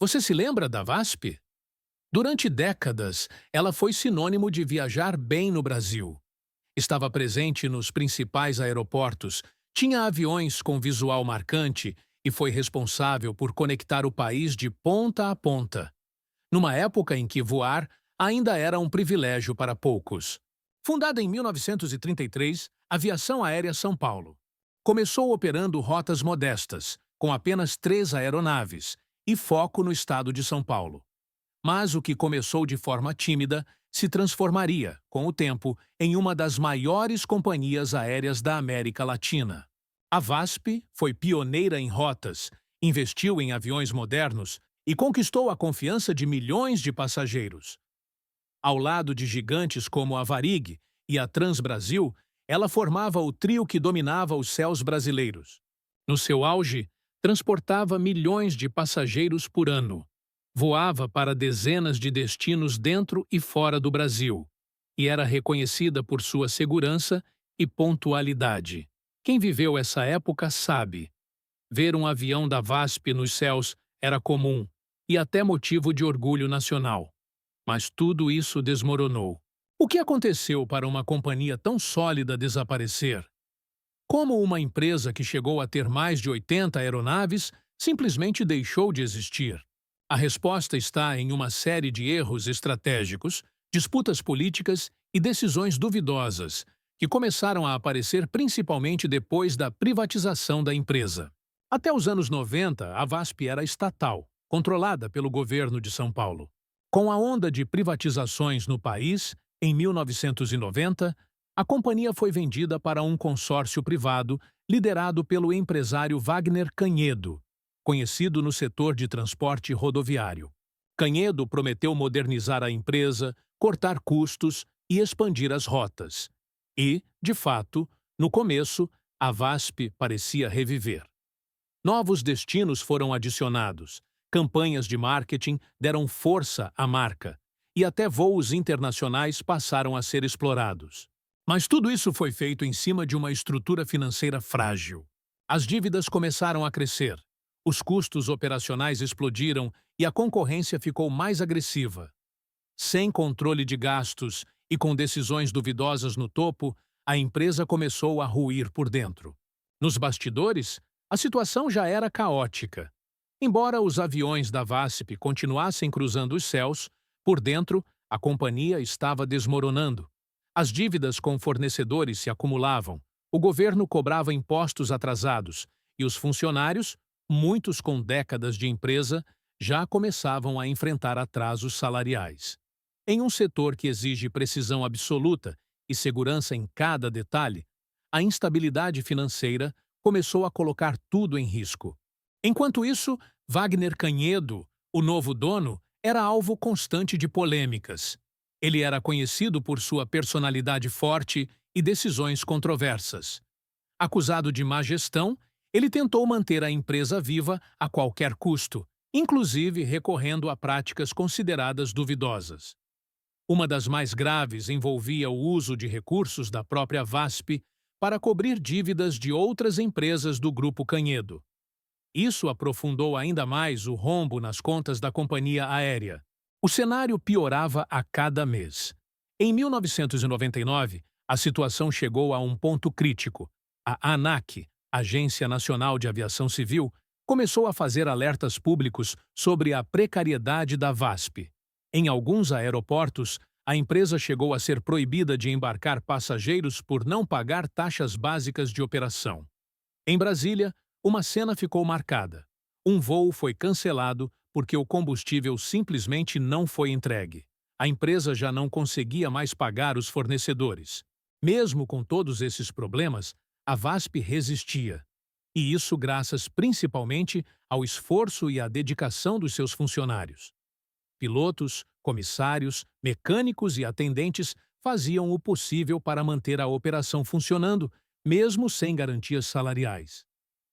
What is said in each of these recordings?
Você se lembra da VASP? Durante décadas, ela foi sinônimo de viajar bem no Brasil. Estava presente nos principais aeroportos, tinha aviões com visual marcante e foi responsável por conectar o país de ponta a ponta, numa época em que voar ainda era um privilégio para poucos. Fundada em 1933, a Aviação Aérea São Paulo começou operando rotas modestas, com apenas 3 aeronaves, e foco no estado de São Paulo. Mas o que começou de forma tímida se transformaria, com o tempo, em uma das maiores companhias aéreas da América Latina. A VASP foi pioneira em rotas, investiu em aviões modernos e conquistou a confiança de milhões de passageiros. Ao lado de gigantes como a Varig e a Transbrasil, ela formava o trio que dominava os céus brasileiros. No seu auge, transportava milhões de passageiros por ano. Voava para dezenas de destinos dentro e fora do Brasil, e era reconhecida por sua segurança e pontualidade. Quem viveu essa época sabe. Ver um avião da VASP nos céus era comum e até motivo de orgulho nacional. Mas tudo isso desmoronou. O que aconteceu para uma companhia tão sólida desaparecer? Como uma empresa que chegou a ter mais de 80 aeronaves simplesmente deixou de existir? A resposta está em uma série de erros estratégicos, disputas políticas e decisões duvidosas, que começaram a aparecer principalmente depois da privatização da empresa. Até os anos 90, a VASP era estatal, controlada pelo governo de São Paulo. Com a onda de privatizações no país, em 1990, a companhia foi vendida para um consórcio privado liderado pelo empresário Wagner Canhedo, conhecido no setor de transporte rodoviário. Canhedo prometeu modernizar a empresa, cortar custos e expandir as rotas. E, de fato, no começo, a VASP parecia reviver. Novos destinos foram adicionados, campanhas de marketing deram força à marca, e até voos internacionais passaram a ser explorados. Mas tudo isso foi feito em cima de uma estrutura financeira frágil. As dívidas começaram a crescer, os custos operacionais explodiram e a concorrência ficou mais agressiva. Sem controle de gastos e com decisões duvidosas no topo, a empresa começou a ruir por dentro. Nos bastidores, a situação já era caótica. Embora os aviões da VASP continuassem cruzando os céus, por dentro, a companhia estava desmoronando. As dívidas com fornecedores se acumulavam, o governo cobrava impostos atrasados e os funcionários, muitos com décadas de empresa, já começavam a enfrentar atrasos salariais. Em um setor que exige precisão absoluta e segurança em cada detalhe, a instabilidade financeira começou a colocar tudo em risco. Enquanto isso, Wagner Canhedo, o novo dono, era alvo constante de polêmicas. Ele era conhecido por sua personalidade forte e decisões controversas. Acusado de má gestão, ele tentou manter a empresa viva a qualquer custo, inclusive recorrendo a práticas consideradas duvidosas. Uma das mais graves envolvia o uso de recursos da própria VASP para cobrir dívidas de outras empresas do Grupo Canhedo. Isso aprofundou ainda mais o rombo nas contas da companhia aérea. O cenário piorava a cada mês. Em 1999, a situação chegou a um ponto crítico. A ANAC, Agência Nacional de Aviação Civil, começou a fazer alertas públicos sobre a precariedade da VASP. Em alguns aeroportos, a empresa chegou a ser proibida de embarcar passageiros por não pagar taxas básicas de operação. Em Brasília, uma cena ficou marcada. Um voo foi cancelado porque o combustível simplesmente não foi entregue. A empresa já não conseguia mais pagar os fornecedores. Mesmo com todos esses problemas, a VASP resistia. E isso graças principalmente ao esforço e à dedicação dos seus funcionários. Pilotos, comissários, mecânicos e atendentes faziam o possível para manter a operação funcionando, mesmo sem garantias salariais.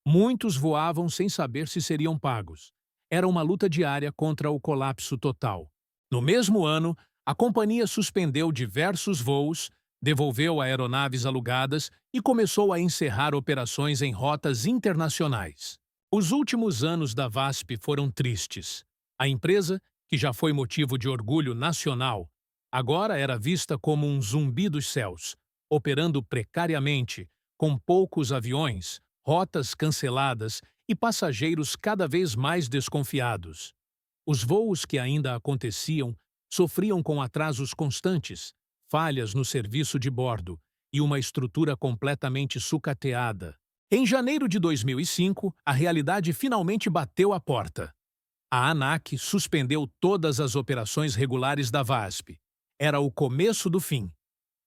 Muitos voavam sem saber se seriam pagos. Era uma luta diária contra o colapso total. No mesmo ano, a companhia suspendeu diversos voos, devolveu aeronaves alugadas e começou a encerrar operações em rotas internacionais. Os últimos anos da VASP foram tristes. A empresa, que já foi motivo de orgulho nacional, agora era vista como um zumbi dos céus, operando precariamente, com poucos aviões, rotas canceladas e passageiros cada vez mais desconfiados. Os voos que ainda aconteciam sofriam com atrasos constantes, falhas no serviço de bordo e uma estrutura completamente sucateada. Em janeiro de 2005, a realidade finalmente bateu à porta. A ANAC suspendeu todas as operações regulares da VASP. Era o começo do fim.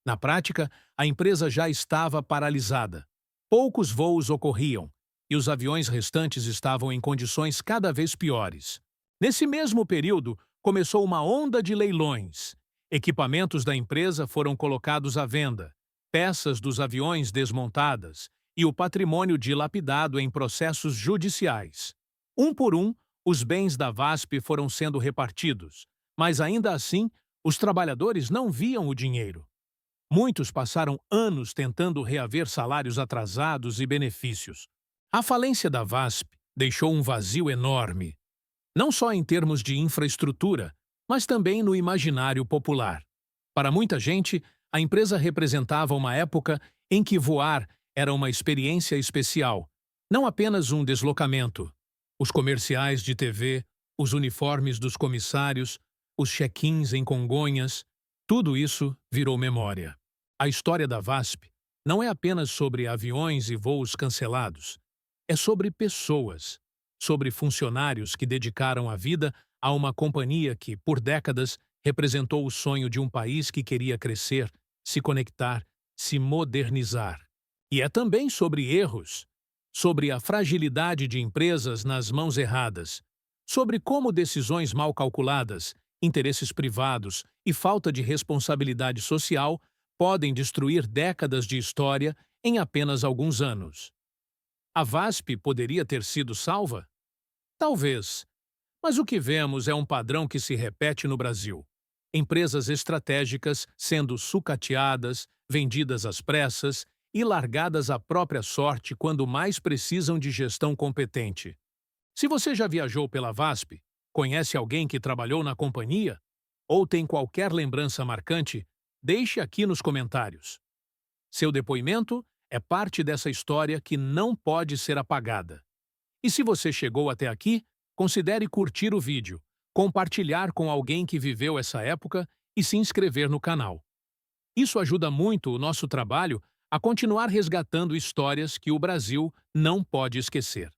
Na prática, a empresa já estava paralisada. Poucos voos ocorriam e os aviões restantes estavam em condições cada vez piores. Nesse mesmo período, começou uma onda de leilões. Equipamentos da empresa foram colocados à venda, peças dos aviões desmontadas e o patrimônio dilapidado em processos judiciais. Um por um, os bens da VASP foram sendo repartidos, mas ainda assim, os trabalhadores não viam o dinheiro. Muitos passaram anos tentando reaver salários atrasados e benefícios. A falência da VASP deixou um vazio enorme, não só em termos de infraestrutura, mas também no imaginário popular. Para muita gente, a empresa representava uma época em que voar era uma experiência especial, não apenas um deslocamento. Os comerciais de TV, os uniformes dos comissários, os check-ins em Congonhas, tudo isso virou memória. A história da VASP não é apenas sobre aviões e voos cancelados. É sobre pessoas, sobre funcionários que dedicaram a vida a uma companhia que, por décadas, representou o sonho de um país que queria crescer, se conectar, se modernizar. E é também sobre erros, sobre a fragilidade de empresas nas mãos erradas, sobre como decisões mal calculadas, interesses privados e falta de responsabilidade social podem destruir décadas de história em apenas alguns anos. A VASP poderia ter sido salva? Talvez. Mas o que vemos é um padrão que se repete no Brasil. Empresas estratégicas sendo sucateadas, vendidas às pressas e largadas à própria sorte quando mais precisam de gestão competente. Se você já viajou pela VASP, conhece alguém que trabalhou na companhia ou tem qualquer lembrança marcante, deixe aqui nos comentários. Seu depoimento é parte dessa história que não pode ser apagada. E se você chegou até aqui, considere curtir o vídeo, compartilhar com alguém que viveu essa época e se inscrever no canal. Isso ajuda muito o nosso trabalho a continuar resgatando histórias que o Brasil não pode esquecer.